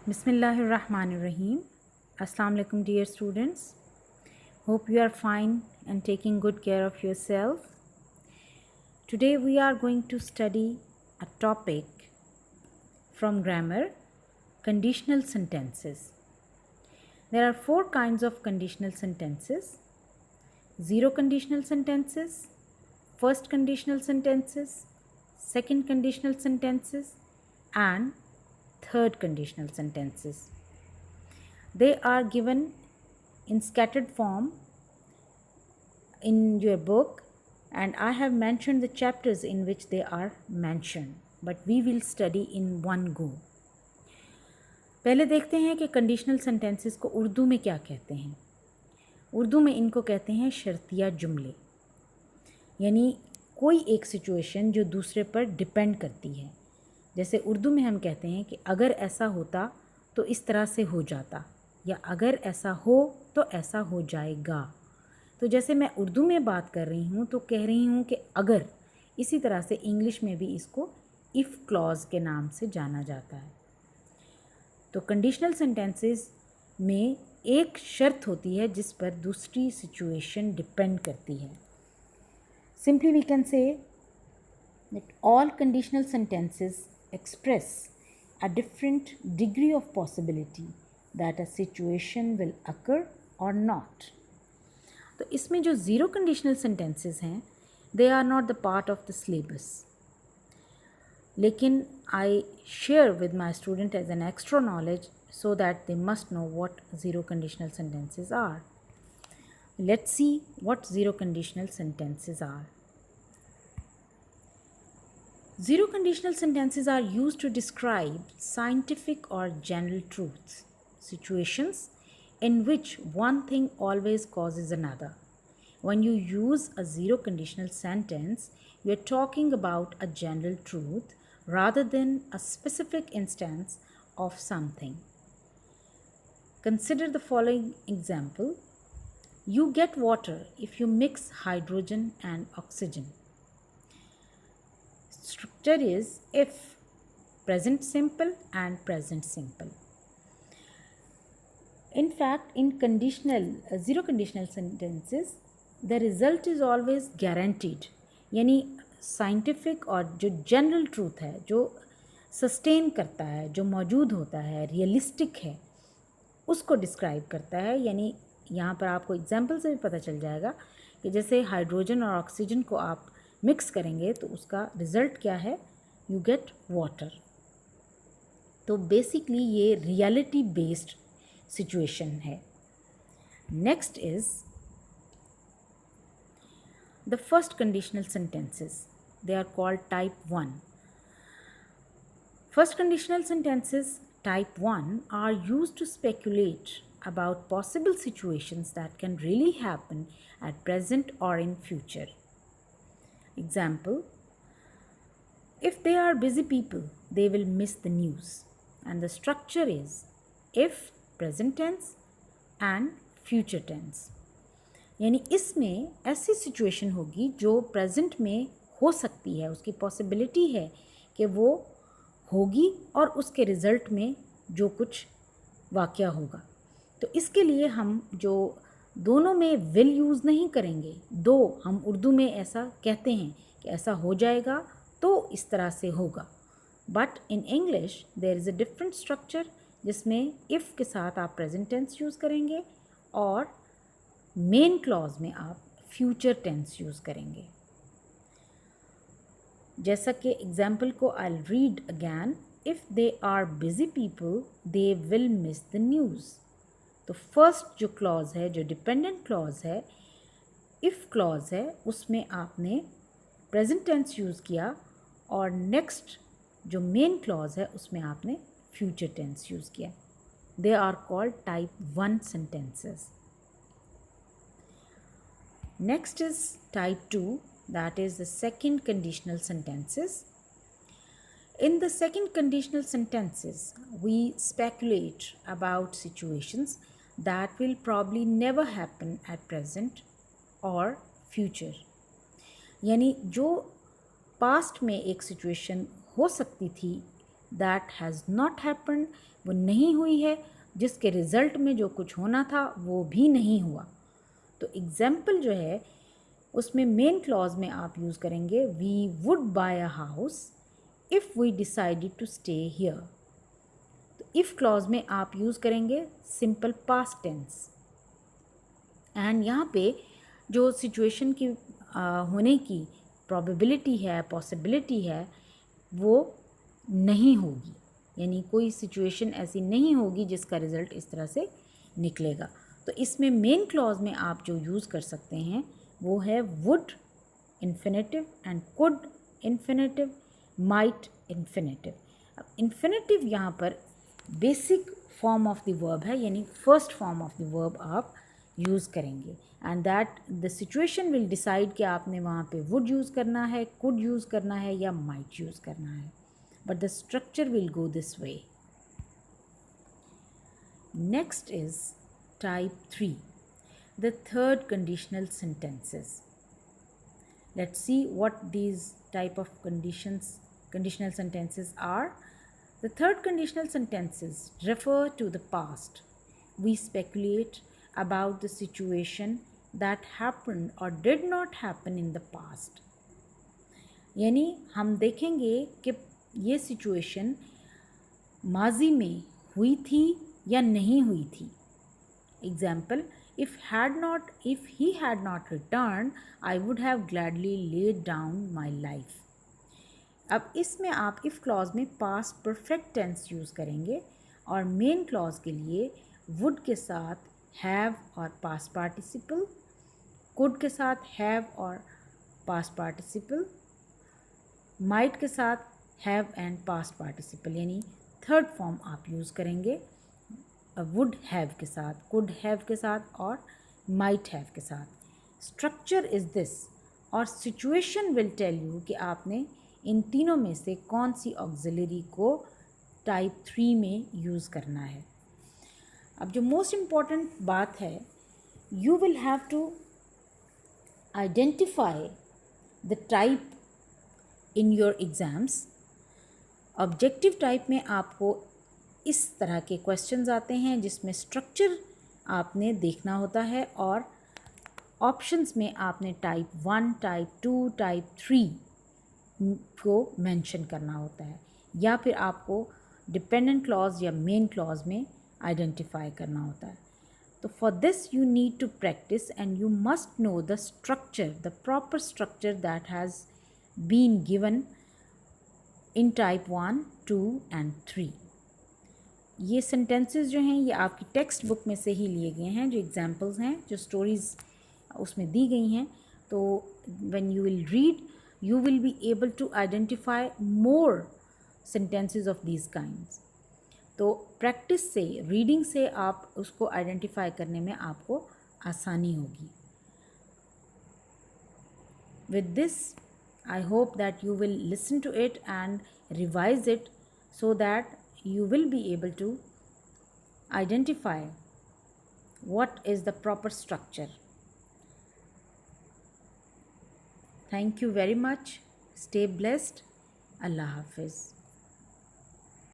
Bismillahirrahmanirrahim. Assalamu alaikum dear students. Hope you are fine and taking good care of yourself. Today we are going to study a topic from grammar, conditional sentences. There are four kinds of conditional sentences: zero conditional sentences, first conditional sentences, second conditional sentences, and third conditional sentences. They are given in scattered form in your book, and I have mentioned the chapters in which they are mentioned, but we will study in one go. पहले देखते हैं कि conditional sentences को उर्दू में क्या कहते हैं। उर्दू में इनको कहते हैं शर्तिया जुमले, यानी कोई एक सिचुएशन जो दूसरे पर डिपेंड करती है। जैसे उर्दू में हम कहते हैं कि अगर ऐसा होता तो इस तरह से हो जाता, या अगर ऐसा हो तो ऐसा हो जाएगा। तो जैसे मैं उर्दू में बात कर रही हूँ तो कह रही हूँ कि अगर, इसी तरह से इंग्लिश में भी इसको इफ़ क्लॉज के नाम से जाना जाता है। तो कंडीशनल सेंटेंसेस में एक शर्त होती है जिस पर दूसरी सिचुएशन डिपेंड करती है। Simply we can say that all conditional sentences express a different degree of possibility that a situation will occur or not. तो इसमें जो ज़ीरो कंडीशनल सेंटेंसेस हैं, they are not the part of the syllabus, लेकिन I share with my student as an extra knowledge so that they must know what zero conditional sentences are. Let's see what zero conditional sentences are. Zero conditional sentences are used to describe scientific or general truths, situations in which one thing always causes another. When you use a zero conditional sentence, you are talking about a general truth rather than a specific instance of something. Consider the following example. You get water if you mix hydrogen and oxygen. Structure is if, present simple and present simple. In fact, in zero conditional sentences, the result is always guaranteed. यानी scientific और जो general truth है, जो sustain करता है, जो मौजूद होता है, रियलिस्टिक है, उसको डिस्क्राइब करता है। यानी यहाँ पर आपको एग्जाम्पल से भी पता चल जाएगा कि जैसे हाइड्रोजन और ऑक्सीजन को आप मिक्स करेंगे तो उसका रिज़ल्ट क्या है, यू गेट वाटर। तो बेसिकली ये रियलिटी बेस्ड सिचुएशन है। Next is the first conditional sentences, they are called type 1. First conditional sentences type 1 are used to speculate about possible situations that can really happen at present or in future. Example, if they are busy people, they will miss the news. And the structure is if, present tense and future tense. यानी इसमें ऐसी situation होगी जो present में हो सकती है, उसकी पॉसिबिलिटी है कि वो होगी और उसके रिज़ल्ट में जो कुछ वाक़या होगा। तो इसके लिए हम जो दोनों में विल यूज़ नहीं करेंगे, दो हम उर्दू में ऐसा कहते हैं कि ऐसा हो जाएगा तो इस तरह से होगा, but in English there is a different structure जिसमें इफ़ के साथ आप प्रेजेंट टेंस यूज़ करेंगे और मेन क्लॉज में आप फ्यूचर टेंस यूज़ करेंगे। जैसा कि एग्जाम्पल को I read again, if they are busy people they will miss the news. तो फर्स्ट जो क्लॉज है, जो डिपेंडेंट क्लॉज है, इफ़ क्लॉज है, उसमें आपने प्रेजेंट टेंस यूज़ किया और नेक्स्ट जो मेन क्लॉज है उसमें आपने फ्यूचर टेंस यूज़ किया। They are called type 1 sentences. Next is type 2, that is the second conditional sentences. In the second conditional sentences, we speculate about situations that will probably never happen at present or future. यानी जो past में एक situation हो सकती थी that has not happened, वो नहीं हुई है, जिसके रिज़ल्ट में जो कुछ होना था वो भी नहीं हुआ। तो एग्जाम्पल जो है उसमें मेन क्लॉज में आप यूज़ करेंगे we would buy a house if we decided to stay here. तो इफ़ क्लॉज में आप यूज़ करेंगे सिंपल पास्ट टेंस। एंड यहाँ पे जो सिचुएशन की होने की प्रोबेबिलिटी है, पॉसिबिलिटी है, वो नहीं होगी, यानी कोई सिचुएशन ऐसी नहीं होगी जिसका रिज़ल्ट इस तरह से निकलेगा। तो इसमें मेन क्लॉज में आप जो यूज़ कर सकते हैं वो है would infinitive and could infinitive, might infinitive. अब इन्फिनेटिव यहाँ पर basic form of the verb है, यानी first form of the verb आप यूज़ करेंगे and that the situation will decide कि आपने वहाँ पे वुड यूज़ करना है, कुड यूज़ करना है या माइट यूज़ करना है, but the structure will go this way. Next is type 3, the third conditional sentences. Let's see what these type of conditional sentences are. The third conditional sentences refer to the past. We speculate about the situation that happened or did not happen in the past. यानी हम देखेंगे कि ये situation माजी में हुई थी या नहीं हुई थी। Example, if he had not returned, I would have gladly laid down my life. अब इसमें आप if क्लॉज में past perfect tense यूज़ करेंगे और मेन क्लॉज के लिए would के साथ have और past participle, could के साथ have और past participle, might के साथ have and past participle, यानी थर्ड फॉर्म आप यूज़ करेंगे वुड हैव के साथ, कुड हैव के साथ और माइट हैव के साथ। स्ट्रक्चर इज़ दिस और सिचुएशन विल टेल यू कि आपने इन तीनों में से कौन सी ऑक्सिलरी को टाइप 3 में यूज़ करना है। अब जो मोस्ट इम्पॉर्टेंट बात है, you will have to identify the type in your exams. Objective type में आपको इस तरह के क्वेश्चंस आते हैं जिसमें स्ट्रक्चर आपने देखना होता है और ऑप्शंस में आपने टाइप 1, टाइप 2, टाइप 3 को मेंशन करना होता है, या फिर आपको डिपेंडेंट क्लॉज या मेन क्लॉज में आइडेंटिफाई करना होता है। तो for this you need to practise and you must know the structure, the proper structure that has been given in type 1, 2 and 3। ये सेंटेंसेस जो हैं ये आपकी टेक्स्ट बुक में से ही लिए गए हैं, जो एग्जांपल्स हैं, जो स्टोरीज़ उसमें दी गई हैं। तो when you will read you will be able to identify more sentences of these kinds. तो प्रैक्टिस से, रीडिंग से आप उसको आइडेंटिफाई करने में आपको आसानी होगी। With this I hope that you will listen to it and revise it so that you will be able to identify what is the proper structure. Thank you very much. Stay blessed. Allah Hafiz.